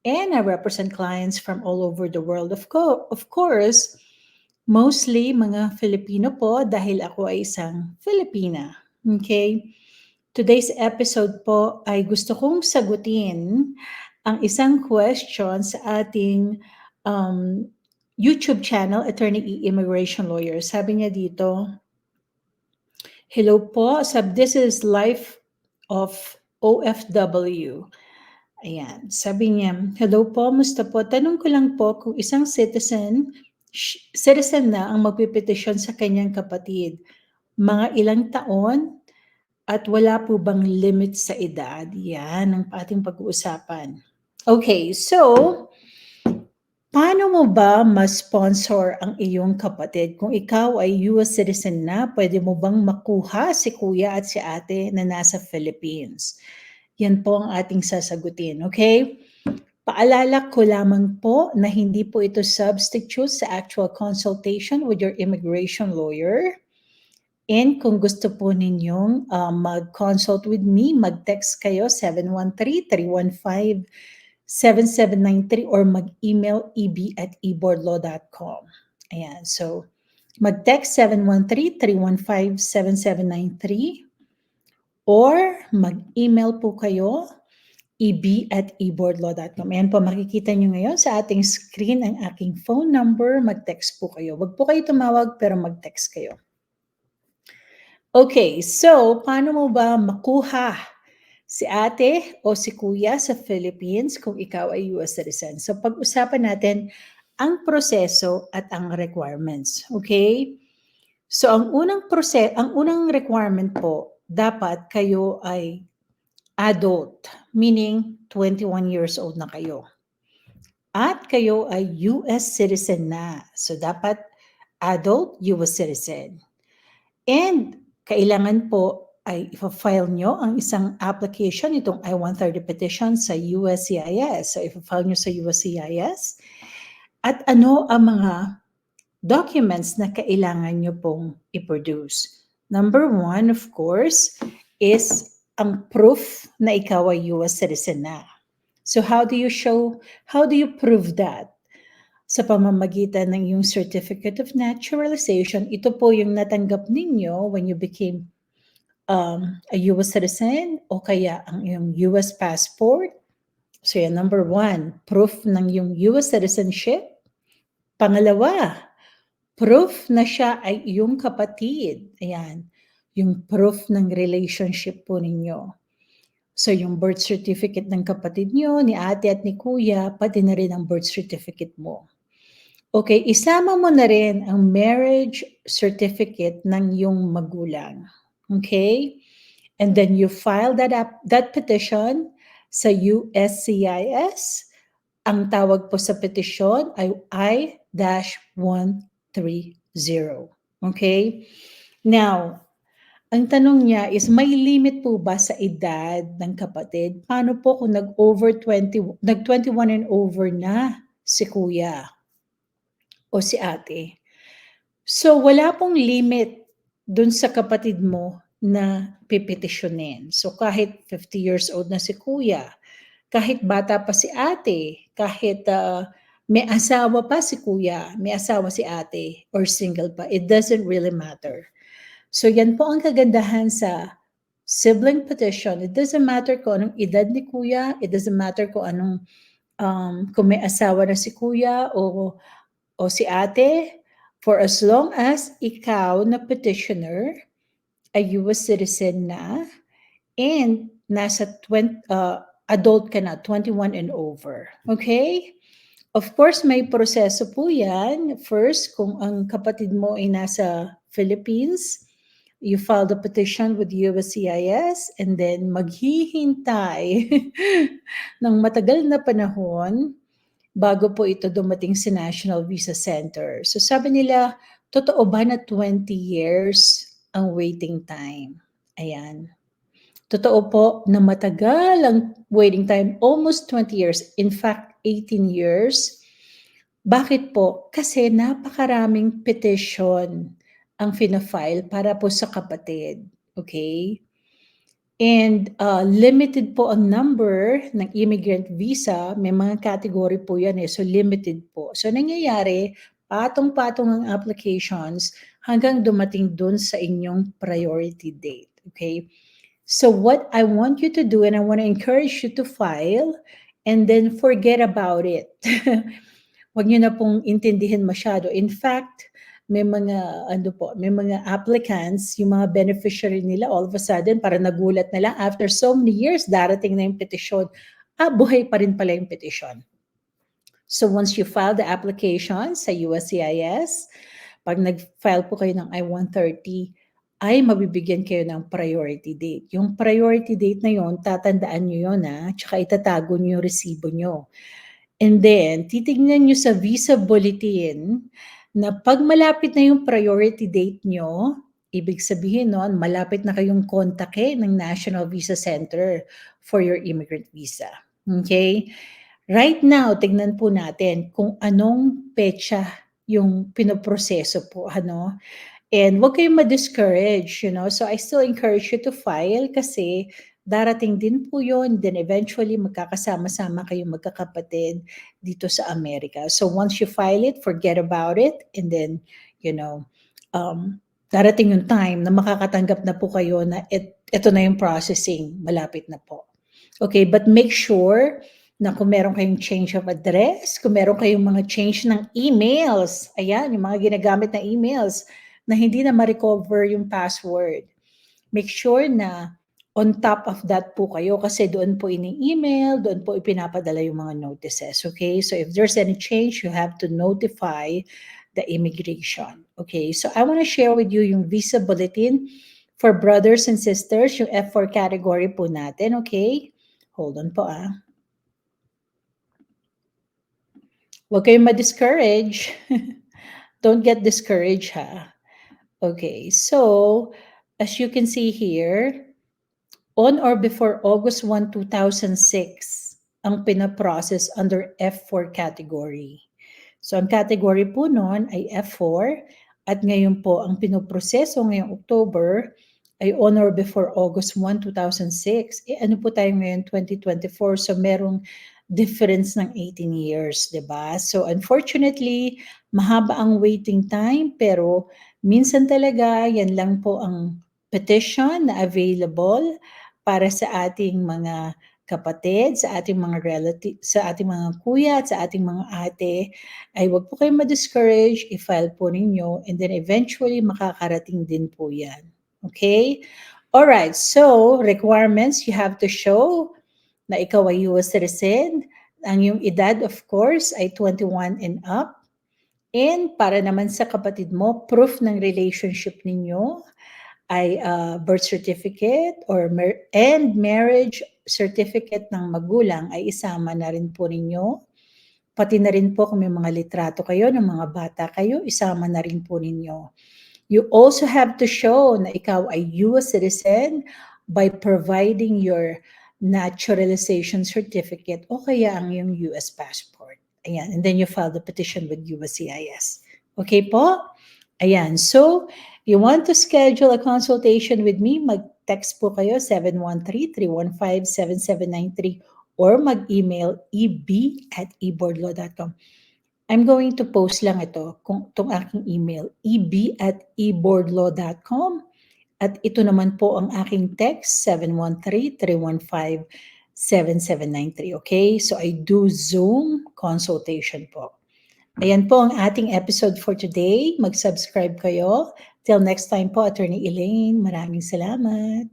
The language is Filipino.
And I represent clients from all over the world. Of course, mostly mga Filipino po dahil ako ay isang Filipina. Okay? Today's episode po ay gusto kong sagutin ang isang question sa ating um, YouTube channel, Attorney E. Immigration Lawyer. Sabi niya dito, hello po, this is Life of OFW. Ayan, sabi niya, hello po, musta po? Tanong ko lang po kung isang citizen na ang magpipetisyon sa kanyang kapatid, mga ilang taon at wala po bang limit sa edad? Yan ang ating pag-uusapan. Okay, so paano mo ba ma-sponsor ang iyong kapatid? Kung ikaw ay US citizen na, pwede mo bang makuha si kuya at si ate na nasa Philippines? Yan po ang ating sasagutin, okay? Paalala ko lamang po na hindi po ito substitute sa actual consultation with your immigration lawyer. And kung gusto po ninyong mag-consult with me, mag-text kayo 713-315-7793 or mag-email eb@eboardlaw.com. Ayan, so mag-text 713-315-7793 or mag-email po kayo eb@eboardlaw.com. Ayan po, makikita nyo ngayon sa ating screen ang aking phone number. Mag-text po kayo. Wag po kayo tumawag pero mag-text kayo. Okay, so paano mo ba makuha si ate o si kuya sa Philippines kung ikaw ay US citizen? So pag-usapan natin ang proseso at ang requirements. Okay? So ang unang requirement po, dapat kayo ay adult, meaning 21 years old na kayo. At kayo ay US citizen na. So dapat adult US citizen. And kailangan po ay ipa-file nyo ang isang application, itong I-130 petition sa USCIS. So ipa-file nyo sa USCIS. At ano ang mga documents na kailangan nyo pong i-produce? Number one, of course, is ang proof na ikaw ay US citizen na. So how do you prove that? Sa pamamagitan ng yung Certificate of Naturalization, ito po yung natanggap ninyo when you became a US citizen o kaya ang yung US passport. So yan, number one, proof ng yung US citizenship. Pangalawa, proof na siya ay iyong kapatid. Ayan, yung proof ng relationship po ninyo. So yung birth certificate ng kapatid nyo, ni ate at ni kuya, pati na rin ang birth certificate mo. Okay, isama mo na rin ang marriage certificate ng iyong magulang. Okay? And then you file that petition sa USCIS. Ang tawag po sa petition ay I-130. Okay? Now, ang tanong niya is, may limit po ba sa edad ng kapatid? Paano po kung nag-21 and over na si kuya o si ate? So, wala pong limit dun sa kapatid mo na pipetisyonin. So, kahit 50 years old na si kuya, kahit bata pa si ate, kahit may asawa pa si kuya, may asawa si ate, or single pa, it doesn't really matter. So, yan po ang kagandahan sa sibling petition. It doesn't matter kung anong edad ni kuya, it doesn't matter kung anong, kung may asawa na si kuya o si ate, for as long as ikaw na petitioner ay US citizen na and nasa adult ka na, 21 and over. Okay? Of course, may proseso po yan. First, kung ang kapatid mo ay nasa Philippines, you file the petition with USCIS and then maghihintay ng matagal na panahon bago po ito dumating sa National Visa Center. So sabi nila, totoo ba na 20 years ang waiting time? Ayan. Totoo po na matagal ang waiting time, almost 20 years. In fact, 18 years. Bakit po? Kasi napakaraming petition ang fina-file para po sa kapatid. Okay? And limited po ang number ng immigrant visa. May mga category po yan eh. So limited po. So nangyayari, patong-patong ang applications hanggang dumating dun sa inyong priority date. Okay? So what I want you to do, and I want to encourage you to file and then forget about it. Huwag niyo na pong intindihin masyado. In fact, may mga applicants, yung mga beneficiary nila, all of a sudden, para nagulat na lang, after so many years, darating na yung petisyon. Buhay pa rin pala yung petisyon. So once you file the application sa USCIS, pag nag-file po kayo ng I-130, ay mabibigyan kayo ng priority date. Yung priority date na yon, tatandaan nyo yun tsaka itatago nyo yung resibo nyo. And then, titignan nyo sa visa bulletin na pag malapit na yung priority date nyo, ibig sabihin nun, malapit na kayong kontakin ng National Visa Center for your immigrant visa. Okay? Right now, tignan po natin kung anong petsa yung pinoproseso po, And huwag kayong ma-discourage, So I still encourage you to file kasi darating din po yun. Then eventually, magkakasama-sama kayong magkakapatid dito sa Amerika. So once you file it, forget about it. And then, darating yung time na makakatanggap na po kayo na ito na yung processing. Malapit na po. Okay, but make sure na kung meron kayong change of address, kung meron kayong mga change ng emails, ayan, yung mga ginagamit na emails, na hindi na ma-recover yung password. Make sure na on top of that po kayo kasi doon po ini-email, doon po ipinapadala yung mga notices. Okay? So if there's any change, you have to notify the immigration. Okay? So I want to share with you yung visa bulletin for brothers and sisters, yung F4 category po natin. Okay? Hold on po Huwag kayong ma-discourage. Don't get discouraged Okay, so as you can see here, on or before August 1, 2006, ang pinaprocess under F4 category. So ang category po noon ay F4 at ngayon po ang pinoproseso ngayong October ay on or before August 1, 2006. Ano po tayo ngayon, 2024? So merong difference ng 18 years, di ba? So unfortunately, mahaba ang waiting time pero minsan talaga yan lang po ang petition na available para sa ating mga kapatid, sa ating mga relative, sa ating mga kuya at sa ating mga ate, ay wag po kayong ma-discourage, i-file po ninyo and then eventually makakarating din po yan. Okay? Alright, so requirements, you have to show na ikaw ay US citizen. Ang iyong edad, of course, ay 21 and up. And para naman sa kapatid mo, proof ng relationship ninyo ay birth certificate and marriage certificate ng magulang ay isama na rin po ninyo. Pati na rin po kung may mga litrato kayo ng mga bata kayo, isama na rin po ninyo. You also have to show na ikaw ay US citizen by providing your naturalization certificate o kaya ang yung US passport. Ayan, and then you file the petition with USCIS. Okay po? Ayan, so you want to schedule a consultation with me, mag-text po kayo 713-315-7793 or mag-email eb@eboardlaw.com. I'm going to post lang itong aking email, eb@eboardlaw.com. At ito naman po ang aking text, 713-315-7793. Okay? So I do Zoom consultation po. Ayan po ang ating episode for today. Mag-subscribe kayo. Till next time po, Attorney Elaine. Maraming salamat.